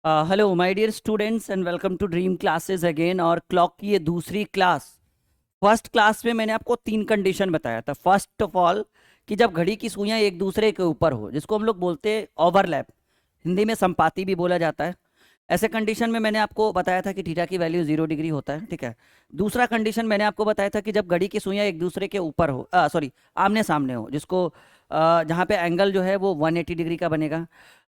Hello my dear students and welcome to dream classes again. और clock की ये दूसरी क्लास। फर्स्ट क्लास में मैंने आपको 3 कंडीशन बताया था। फर्स्ट ऑफ ऑल कि जब घड़ी की सुइयां एक दूसरे के ऊपर हो, जिसको हम लोग बोलते हैं ओवरलैप, हिंदी में संपाती भी बोला जाता है। ऐसे कंडीशन में मैंने आपको बताया था कि थीटा की वैल्यू 0 डिग्री होता है, ठीक है। दूसरा कंडीशन मैंने आपको बताया था कि जब घड़ी की सुइयां एक दूसरे के ऊपर हो, सॉरी, आमने सामने हो, जिसको जहाँ पे एंगल जो है वो 180 डिग्री का बनेगा।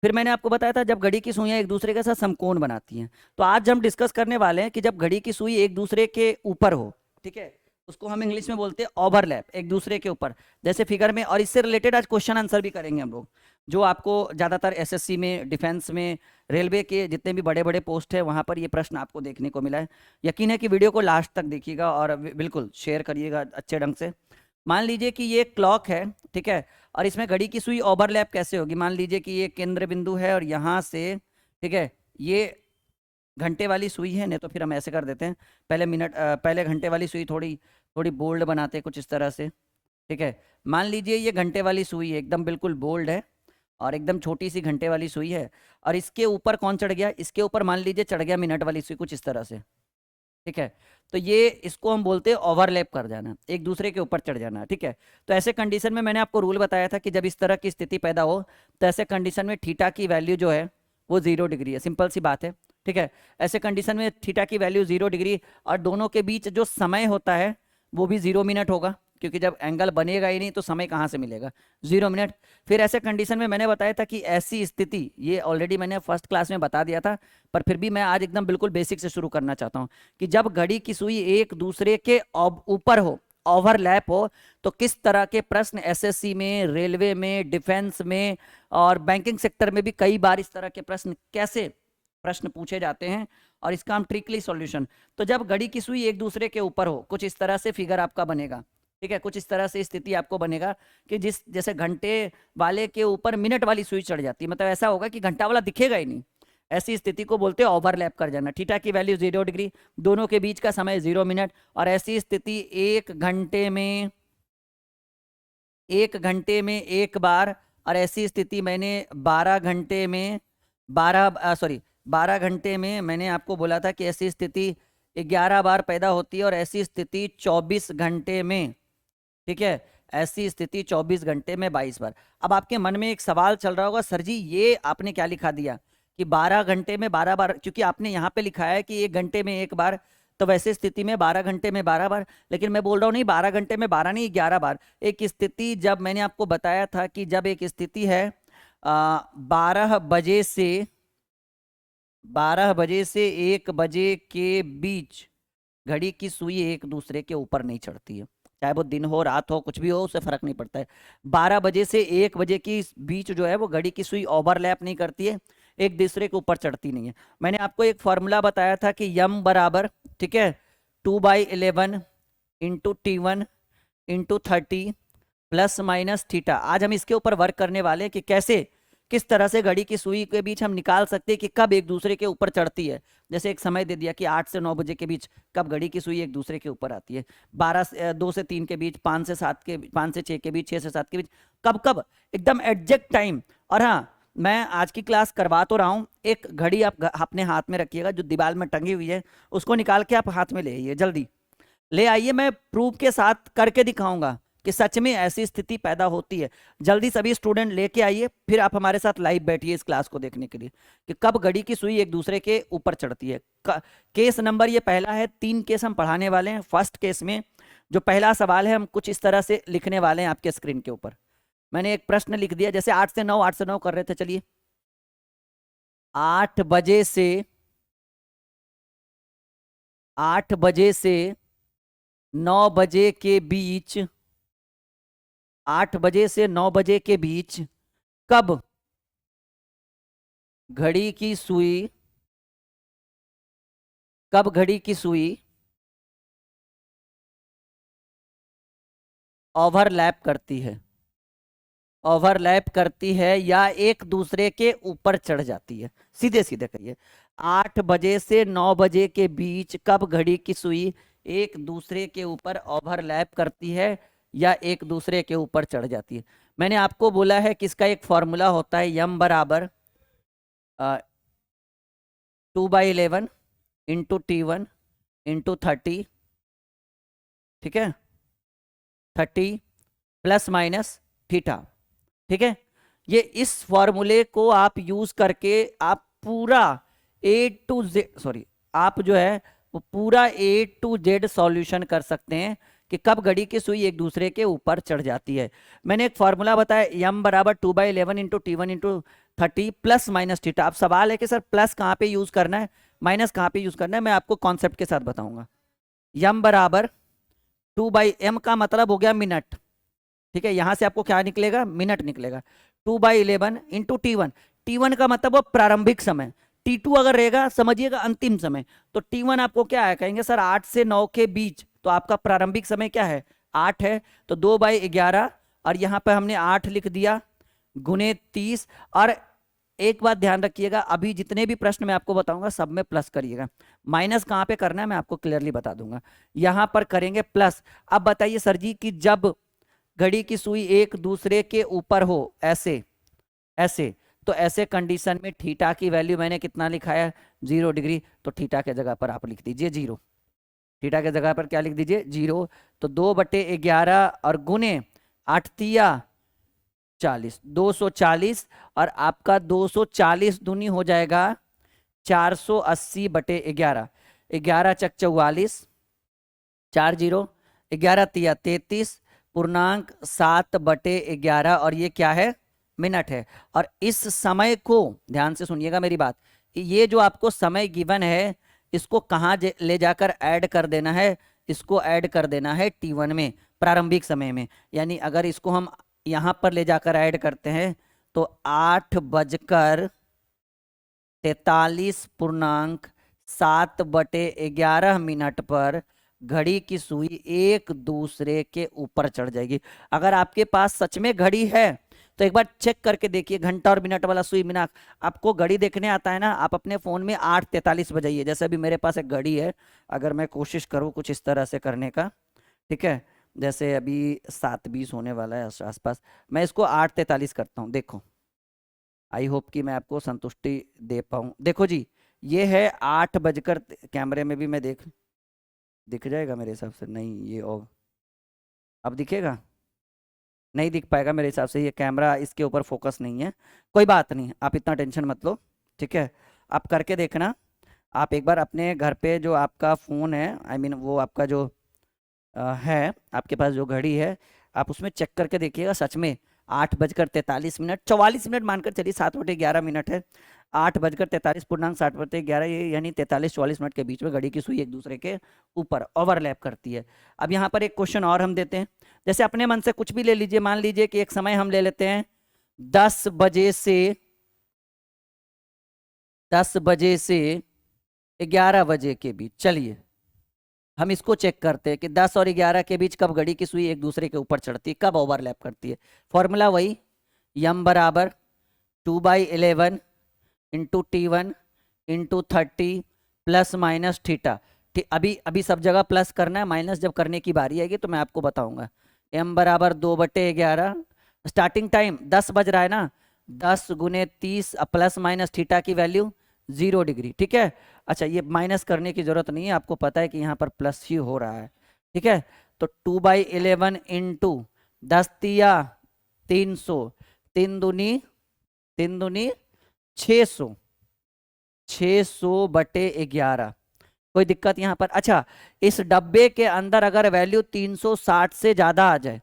फिर मैंने आपको बताया था जब घड़ी की सुइयां एक दूसरे के साथ समकोण बनाती हैं। तो आज हम डिस्कस करने वाले हैं कि जब घड़ी की सुई एक दूसरे के ऊपर हो, ठीक है, उसको हम इंग्लिश में बोलते हैं ओवरलैप, एक दूसरे के ऊपर, जैसे फिगर में। और इससे रिलेटेड आज क्वेश्चन आंसर भी करेंगे हम लोग, जो आपको ज़्यादातर एसएससी में, डिफेंस में, रेलवे के जितने भी बड़े बड़े पोस्ट है वहाँ पर ये प्रश्न आपको देखने को मिला है। यकीन है कि वीडियो को लास्ट तक देखिएगा और बिल्कुल शेयर करिएगा अच्छे ढंग से। मान लीजिए कि ये क्लॉक है, ठीक है, और इसमें घड़ी की सुई ओवरलैप कैसे होगी। मान लीजिए कि ये केंद्र बिंदु है और यहाँ से, ठीक है, ये घंटे वाली सुई है। नहीं तो फिर हम ऐसे कर देते हैं, पहले घंटे वाली सुई थोड़ी थोड़ी बोल्ड बनाते हैं कुछ इस तरह से, ठीक है। मान लीजिए ये घंटे वाली सुई है, एकदम बिल्कुल बोल्ड है, और एकदम छोटी सी घंटे वाली सुई है। और इसके ऊपर कौन चढ़ गया, इसके ऊपर मान लीजिए चढ़ गया मिनट वाली सुई, कुछ इस तरह से, ठीक है। तो ये इसको हम बोलते हैं ओवरलैप कर जाना, एक दूसरे के ऊपर चढ़ जाना, ठीक है। तो ऐसे कंडीशन में मैंने आपको रूल बताया था कि जब इस तरह की स्थिति पैदा हो, तो ऐसे कंडीशन में थीटा की वैल्यू जो है वो 0 डिग्री है। सिंपल सी बात है, ठीक है। ऐसे कंडीशन में थीटा की वैल्यू 0 डिग्री, और दोनों के बीच जो समय होता है वो भी 0 मिनट होगा, क्योंकि जब एंगल बनेगा ही नहीं तो समय कहाँ से मिलेगा, 0 मिनट। फिर ऐसे कंडीशन में मैंने बताया था कि ऐसी स्थिति, ये ऑलरेडी मैंने फर्स्ट क्लास में बता दिया था, पर फिर भी मैं आज एकदम बिल्कुल बेसिक से शुरू करना चाहता हूँ, कि जब घड़ी की सुई एक दूसरे के ऊपर हो, ओवरलैप हो, तो किस तरह के प्रश्न एसएससी में, रेलवे में, डिफेंस में और बैंकिंग सेक्टर में भी कई बार इस तरह के प्रश्न, कैसे प्रश्न पूछे जाते हैं, और इसका हम ट्रिकली सॉल्यूशन। तो जब घड़ी की सुई एक दूसरे के ऊपर हो, कुछ इस तरह से फिगर आपका बनेगा, ठीक है, कुछ इस तरह से स्थिति आपको बनेगा कि जैसे घंटे वाले के ऊपर मिनट वाली सुई चढ़ जाती है, मतलब ऐसा होगा कि घंटा वाला दिखेगा ही नहीं। ऐसी स्थिति को बोलते हैं ओवरलैप कर जाना। थीटा की वैल्यू 0 डिग्री, दोनों के बीच का समय 0 मिनट, और ऐसी स्थिति एक घंटे में एक बार, और ऐसी स्थिति मैंने 12 घंटे में 12 घंटे में मैंने आपको बोला था कि ऐसी स्थिति 11 बार पैदा होती है, और ऐसी स्थिति 24 घंटे में, ठीक है, ऐसी स्थिति 24 घंटे में 22 बार। अब आपके मन में एक सवाल चल रहा होगा, सर जी ये आपने क्या लिखा दिया कि 12 घंटे में 12 बार, क्योंकि आपने यहाँ पे लिखा है कि 1 घंटे में एक बार, तो वैसे स्थिति में 12 घंटे में 12 बार। लेकिन मैं बोल रहा हूँ नहीं, 12 घंटे में 12 नहीं, 11 बार। एक स्थिति, जब मैंने आपको बताया था कि जब एक स्थिति है 12 बजे से 1 बजे के बीच घड़ी की सुई एक दूसरे के ऊपर नहीं चढ़ती है, चाहे वो दिन हो रात हो कुछ भी हो, उससे फर्क नहीं पड़ता है। 12 बजे से 1 बजे की बीच जो है वो घड़ी की सुई ओवरलैप नहीं करती है, एक दूसरे के ऊपर चढ़ती नहीं है। मैंने आपको एक फॉर्मूला बताया था कि यम बराबर, ठीक है, 2/11 into T1 into 30 plus minus theta. आज हम इसके ऊपर वर्क करने वाले हैं कि कैसे, किस तरह से घड़ी की सुई के बीच हम निकाल सकते हैं कि कब एक दूसरे के ऊपर चढ़ती है। जैसे एक समय दे दिया कि 8 से 9 बजे के बीच कब घड़ी की सुई एक दूसरे के ऊपर आती है, 2 से 3 के बीच, 5 से 6 के बीच, 6 से 7 के बीच, कब कब, एकदम एग्जैक्ट टाइम। और हाँ, मैं आज की क्लास करवा तो रहा हूँ, एक घड़ी आप अपने हाथ में रखिएगा जो दीवार में टंगी हुई है, उसको निकाल के आप हाथ में ले आइए, जल्दी ले आइए। मैं प्रूफ के साथ करके दिखाऊंगा कि सच में ऐसी स्थिति पैदा होती है। जल्दी सभी स्टूडेंट लेके आइए, फिर आप हमारे साथ लाइव बैठिए इस क्लास को देखने के लिए कि कब घड़ी की सुई एक दूसरे के ऊपर चढ़ती है। केस नंबर ये पहला है, 3 केस हम पढ़ाने वाले हैं। फर्स्ट केस में जो पहला सवाल है हम कुछ इस तरह से लिखने वाले हैं आपके स्क्रीन के ऊपर। मैंने एक प्रश्न लिख दिया, जैसे 8 से 9 कर रहे थे, चलिए 8 बजे से 9 बजे के बीच, 8 बजे से 9 बजे के बीच कब घड़ी की सुई कब घड़ी की सुई ओवरलैप करती है, ओवरलैप करती है या एक दूसरे के ऊपर चढ़ जाती है। सीधे सीधे कहिए, 8 बजे से 9 बजे के बीच कब घड़ी की सुई एक दूसरे के ऊपर ओवरलैप करती है या एक दूसरे के ऊपर चढ़ जाती है। मैंने आपको बोला है कि इसका एक फॉर्मूला होता है, यम बराबर 2/11 इंटू T1 इंटू 30, ठीक है, 30 प्लस माइनस थीटा, ठीक है। ये इस फॉर्मूले को आप यूज करके आप पूरा सॉरी, आप जो है वो पूरा A to Z सॉल्यूशन कर सकते हैं कि कब घड़ी की सुई एक दूसरे के ऊपर चढ़ जाती है। मैंने एक फॉर्मूला बताया, m बराबर 2/11 into T1 into 30 plus minus theta. अब सवाल है कि सर प्लस कहाँ पे यूज करना है, माइनस कहाँ पे यूज करना है, मैं आपको कॉन्सेप्ट के साथ बताऊंगा। m बराबर 2/m का मतलब हो गया मिनट, ठीक है, यहां से आपको क्या निकलेगा, मिनट निकलेगा। 2/11 इंटू T1, T1 का मतलब वो प्रारंभिक समय, T2 अगर रहेगा समझिएगा अंतिम समय, तो T1 आपको क्या है, कहेंगे सर 8 से 9 के बीच, तो आपका प्रारंभिक समय क्या है, 8 है, तो 2/11, और यहां पर हमने 8 लिख दिया गुने 30। और एक बात ध्यान रखिएगा, अभी जितने भी प्रश्न मैं आपको बताऊंगा सब में प्लस करिएगा, माइनस कहां पे करना है मैं आपको क्लियरली बता दूंगा, यहां पर करेंगे प्लस। अब बताइए सर जी कि जब घड़ी की सुई एक दूसरे के ऊपर हो, ऐसे ऐसे, तो ऐसे कंडीशन में थीटा की वैल्यू मैंने कितना लिखा है, 0 डिग्री, तो थीटा के जगह पर आप लिख दीजिए 0, थीटा के जगह पर क्या लिख दीजिए 0। तो 2/11 और गुने 8 तिया 40, 240, और आपका 240 दूनी हो जाएगा 480/11, 11 चक 44, 4 0, 11 तिया 33, पूर्णांक 7/11, और ये क्या है, मिनट है। और इस समय को ध्यान से सुनिएगा मेरी बात, ये जो आपको समय गिवन है इसको कहाँ ले जाकर ऐड कर देना है, इसको ऐड कर देना है T1 में, प्रारंभिक समय में। यानी अगर इसको हम यहां पर ले जाकर ऐड करते हैं तो 8:43.7/11 मिनट पर घड़ी की सुई एक दूसरे के ऊपर चढ़ जाएगी। अगर आपके पास सच में घड़ी है तो एक बार चेक करके देखिए, घंटा और मिनट वाला सुई मिना, आपको घड़ी देखने आता है ना, आप अपने फोन में 8:43 बजाइए। जैसे अभी मेरे पास एक घड़ी है, अगर मैं कोशिश करूं कुछ इस तरह से करने का, ठीक है, जैसे अभी 7:20 होने वाला है आसपास, मैं इसको 8:43 करता हूँ, देखो, आई होप कि मैं आपको संतुष्टि दे पाऊँ। देखो जी, ये है 8 बजकर, कैमरे में भी मैं दिख जाएगा मेरे हिसाब से, नहीं ये और अब दिखेगा, नहीं दिख पाएगा मेरे हिसाब से, ये कैमरा इसके ऊपर फोकस नहीं है, कोई बात नहीं, आप इतना टेंशन मत लो, ठीक है। आप करके देखना, आप एक बार अपने घर पे जो आपका फ़ोन है, आई मीन वो आपका जो है आपके पास जो घड़ी है, आप उसमें चेक करके देखिएगा, सच में 8:43, 44 मिनट मानकर चलिए, 7/11 है, 8:43 पूर्णांक 7/11, ये यानी 43-44 मिनट के बीच में घड़ी की सुई एक दूसरे के ऊपर ओवरलैप करती है। अब यहाँ पर एक क्वेश्चन और हम देते हैं, जैसे अपने मन से कुछ भी ले लीजिए, मान लीजिए कि एक समय हम ले लेते हैं 10 बजे से 11 बजे के बीच। चलिए हम इसको चेक करते हैं कि 10 और 11 के बीच कब घड़ी की सुई एक दूसरे के ऊपर चढ़ती है, कब ओवरलैप करती है। फॉर्मूला वही, m बराबर 2/11 into T1 into 30 plus minus theta. अभी सब जगह प्लस करना है, माइनस जब करने की बारी आएगी तो मैं आपको बताऊंगा। m बराबर 2/11, स्टार्टिंग टाइम 10 बज रहा है ना, 10 गुने 30 प्लस माइनस थीटा की वैल्यू 0 डिग्री, ठीक है। अच्छा, ये माइनस करने की जरूरत नहीं है, आपको पता है कि यहाँ पर प्लस ही हो रहा है, ठीक है। तो 2/11 इंटू 10 तिया 300, 3 दूनी 600, 600/11, कोई दिक्कत यहाँ पर। अच्छा, इस डब्बे के अंदर अगर वैल्यू 360 से ज्यादा आ जाए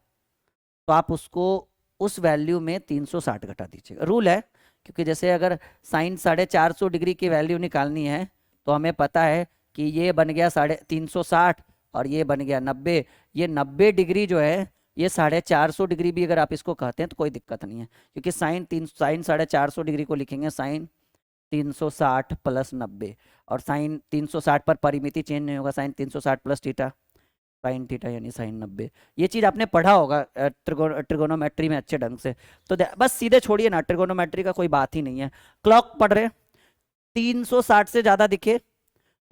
तो आप उसको उस वैल्यू में 360 घटा दीजिएगा, रूल है। क्योंकि जैसे अगर साइन 450 डिग्री की वैल्यू निकालनी है तो हमें पता है कि ये बन गया 360 और ये बन गया 90, ये 90 डिग्री जो है, ये 450 डिग्री भी अगर आप इसको कहते हैं तो कोई दिक्कत नहीं है, क्योंकि साइन 450 डिग्री को लिखेंगे साइन 360 प्लस 90, और साइन 360 पर परिमिति चेंज नहीं होगा, sine 360 plus theta, sine theta यानी साइन 90। ये चीज आपने पढ़ा होगा ट्रिगोनोमेट्री में अच्छे ढंग से, तो बस सीधे छोड़िए ना, ट्रिगोनोमेट्री का कोई बात ही नहीं है। क्लॉक पढ़ रहे, 360 से ज्यादा दिखे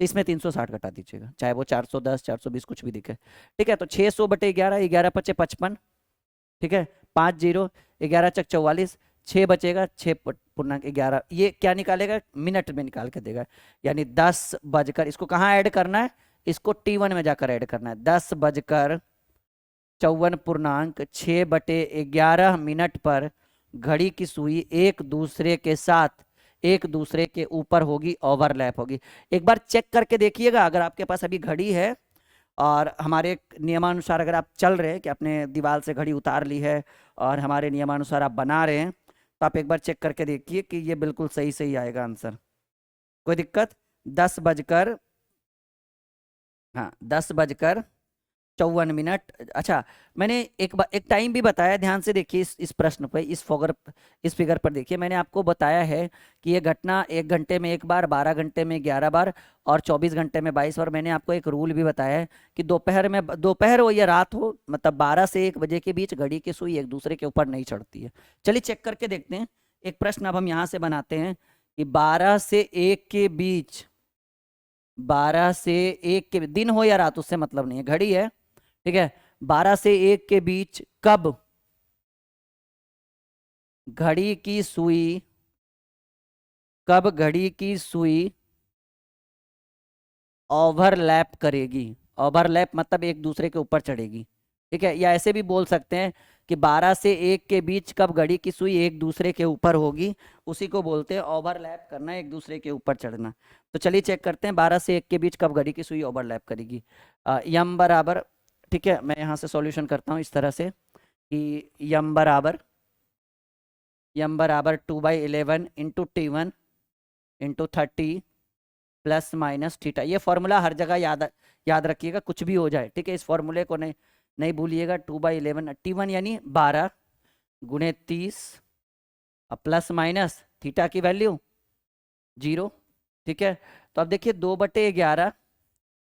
तो इसमें 360 घटा दीजिएगा, चाहे वो 410 420 कुछ भी दिखे, ठीक है। तो 600/11, 11 × 55, ठीक है, 5 0, 11 चक 44, 6 बचेगा, 6 पूर्णांक 11, ये क्या निकालेगा, मिनट में निकाल के देगा। यानी 10 बजकर, इसको कहाँ ऐड करना है, इसको T1 में जाकर ऐड करना है। 10:54.6/11 पर घड़ी की सुई एक दूसरे के साथ, एक दूसरे के ऊपर होगी, ओवरलैप होगी। एक बार चेक करके देखिएगा, अगर आपके पास अभी घड़ी है और हमारे नियमानुसार अगर आप चल रहे हैं कि आपने दीवार से घड़ी उतार ली है और हमारे नियमानुसार आप बना रहे हैं, तो आप एक बार चेक करके देखिए कि ये बिल्कुल सही सही आएगा आंसर। कोई दिक्कत? 10 बजकर, हाँ 10:54। अच्छा, मैंने एक टाइम भी बताया, ध्यान से देखिए इस प्रश्न पर, इस फिगर पर देखिए। मैंने आपको बताया है कि ये घटना 1 घंटे में 1 बार, 12 घंटे में 11 बार और 24 घंटे में 22 बार। मैंने आपको एक रूल भी बताया है कि दोपहर हो या रात हो, मतलब 12 से 1 बजे के बीच घड़ी की सुई एक दूसरे के ऊपर नहीं चढ़ती है। चलिए चेक करके देखते हैं। एक प्रश्न अब हम यहाँ से बनाते हैं कि 12 से 1 के बीच, 12 से 1 के दिन हो या रात उससे मतलब नहीं है, घड़ी है, ठीक है। 12 से 1 के बीच कब घड़ी की सुई, कब घड़ी की सुई ओवरलैप करेगी। ओवरलैप मतलब एक दूसरे के ऊपर चढ़ेगी, ठीक है। या ऐसे भी बोल सकते हैं कि 12 से 1 के बीच कब घड़ी की सुई एक दूसरे के ऊपर होगी, उसी को बोलते हैं ओवरलैप करना, एक दूसरे के ऊपर चढ़ना। तो चलिए चेक करते हैं 12 से 1 के बीच कब घड़ी की सुई ओवरलैप करेगी। यम बराबर, ठीक है, मैं यहाँ से सॉल्यूशन करता हूँ इस तरह से कि यम बराबर 2/11 into T1 into 30 plus minus theta. ये फॉर्मूला हर जगह याद रखिएगा, कुछ भी हो जाए, ठीक है। इस फॉर्मूले को नहीं नहीं भूलिएगा। 2/11 T1 यानी 12 गुणे 30 और प्लस माइनस थीटा की वैल्यू 0, ठीक है। तो अब देखिए 2/11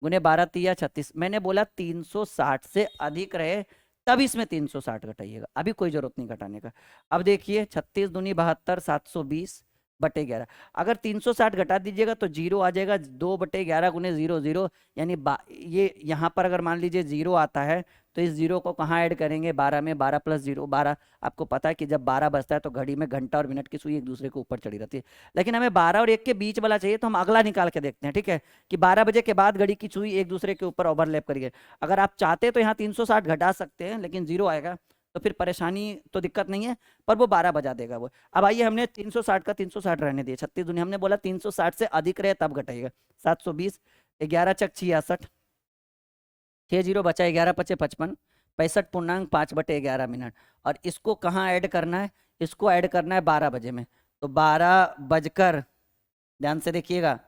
गुणे 12 तिया 36। मैंने बोला 360 से अधिक रहे तब इसमें 360 घटाइएगा, अभी कोई जरूरत नहीं घटाने का। अब देखिए 36 दूनी 72, 720/11। अगर 360 घटा दीजिएगा तो 0 आ जाएगा। 2/11 गुने 0 0, यानी ये यहाँ पर अगर मान लीजिए 0 आता है तो इस 0 को कहाँ ऐड करेंगे, 12 में। 12 + 0 12। आपको पता है कि जब 12 बजता है तो घड़ी में घंटा और मिनट की सुई एक दूसरे के ऊपर चढ़ी रहती है। लेकिन हमें 12 और 1 के बीच वाला चाहिए, तो हम अगला निकाल के देखते हैं, ठीक है, कि 12 बजे के बाद घड़ी की सुई एक दूसरे के ऊपर ओवरलैप करेगी। अगर आप चाहते तो यहाँ 360 घटा सकते हैं, लेकिन 0 आएगा तो फिर परेशानी तो दिक्कत नहीं है, पर वो 12 बजा देगा वो। अब आइए, हमने 360 का 360 रहने दिया। 36 दूनी, हमने बोला 360 से अधिक रहे तब घटाइएगा। 720, 11 चक 66, 6 0 बचा, 11 पचे 55, 65.5/11 और इसको कहाँ ऐड करना है, इसको ऐड करना है 12 बजे में। तो 12 बजकर, ध्यान से देखिएगा,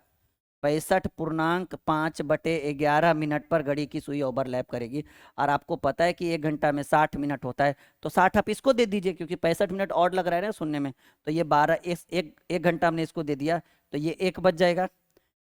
65.5/11 पर घड़ी की सुई ओवरलैप करेगी। और आपको पता है कि 1 घंटा में 60 मिनट होता है, तो 60 आप इसको दे दीजिए, क्योंकि 65 मिनट और लग रहा है ना सुनने में। तो ये 12, एक घंटा हमने इसको दे दिया, तो ये 1 बज जाएगा।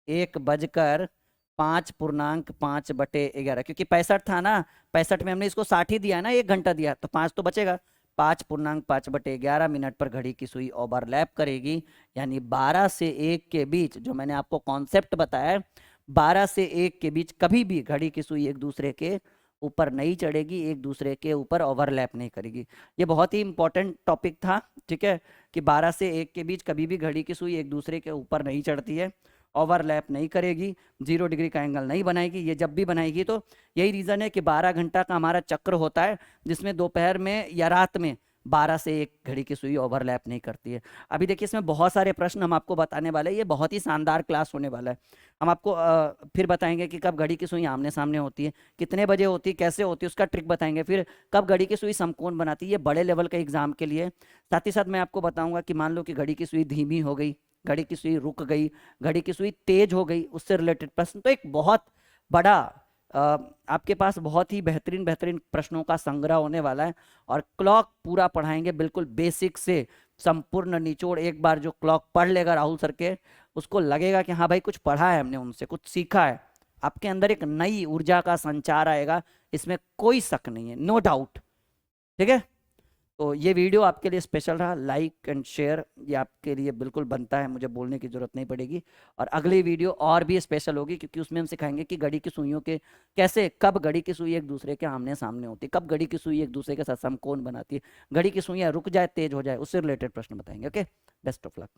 1:05.5/11, क्योंकि 65 था ना, 65 में हमने इसको 60 ही दिया ना, 1 घंटा दिया, तो 5 तो बचेगा। 5.5/11 पर घड़ी की सुई ओवरलैप करेगी, यानी 12 से 1 के बीच, जो मैंने आपको कॉन्सेप्ट बताया है, 12 से 1 के बीच कभी भी घड़ी की सुई एक दूसरे के ऊपर नहीं चढ़ेगी, एक दूसरे के ऊपर ओवरलैप नहीं करेगी। ये बहुत ही इंपॉर्टेंट टॉपिक था, ठीक है, कि 12 से 1 के बीच कभी भी घड़ी की सुई एक दूसरे के ऊपर नहीं चढ़ती है, ओवरलैप नहीं करेगी, 0 डिग्री का एंगल नहीं बनाएगी। ये जब भी बनाएगी तो यही रीज़न है कि 12 घंटा का हमारा चक्र होता है, जिसमें दोपहर में या रात में 12 से 1 घड़ी की सुई ओवरलैप नहीं करती है। अभी देखिए इसमें बहुत सारे प्रश्न हम आपको बताने वाले हैं, ये बहुत ही शानदार क्लास होने वाला है। हम आपको फिर बताएंगे कि कब घड़ी की सुई आमने सामने होती है, कितने बजे होती है, कैसे होती है, उसका ट्रिक बताएंगे। फिर कब घड़ी की सुई समकोण बनाती है, ये बड़े लेवल के एग्जाम के लिए। साथ ही साथ मैं आपको बताऊंगा कि मान लो कि घड़ी की सुई धीमी हो गई, घड़ी की सुई रुक गई, घड़ी की सुई तेज हो गई, उससे रिलेटेड प्रश्न। तो एक बहुत बड़ा आपके पास बहुत ही बेहतरीन बेहतरीन प्रश्नों का संग्रह होने वाला है, और क्लॉक पूरा पढ़ाएंगे बिल्कुल बेसिक से संपूर्ण निचोड़। एक बार जो क्लॉक पढ़ लेगा राहुल सर के, उसको लगेगा कि हाँ भाई कुछ पढ़ा है हमने, उनसे कुछ सीखा है। आपके अंदर एक नई ऊर्जा का संचार आएगा, इसमें कोई शक नहीं है, नो डाउट, ठीक है। तो ये वीडियो आपके लिए स्पेशल रहा, लाइक एंड शेयर ये आपके लिए बिल्कुल बनता है, मुझे बोलने की ज़रूरत नहीं पड़ेगी। और अगली वीडियो और भी स्पेशल होगी, क्योंकि उसमें हम सिखाएंगे कि घड़ी की सुइयों के कैसे, कब घड़ी की सुई एक दूसरे के आमने सामने होती है, कब घड़ी की सुई एक दूसरे के साथ समकोण बनाती है, घड़ी की सुइयाँ रुक जाए तेज हो जाए, उससे रिलेटेड प्रश्न बताएंगे। Okay, best of luck.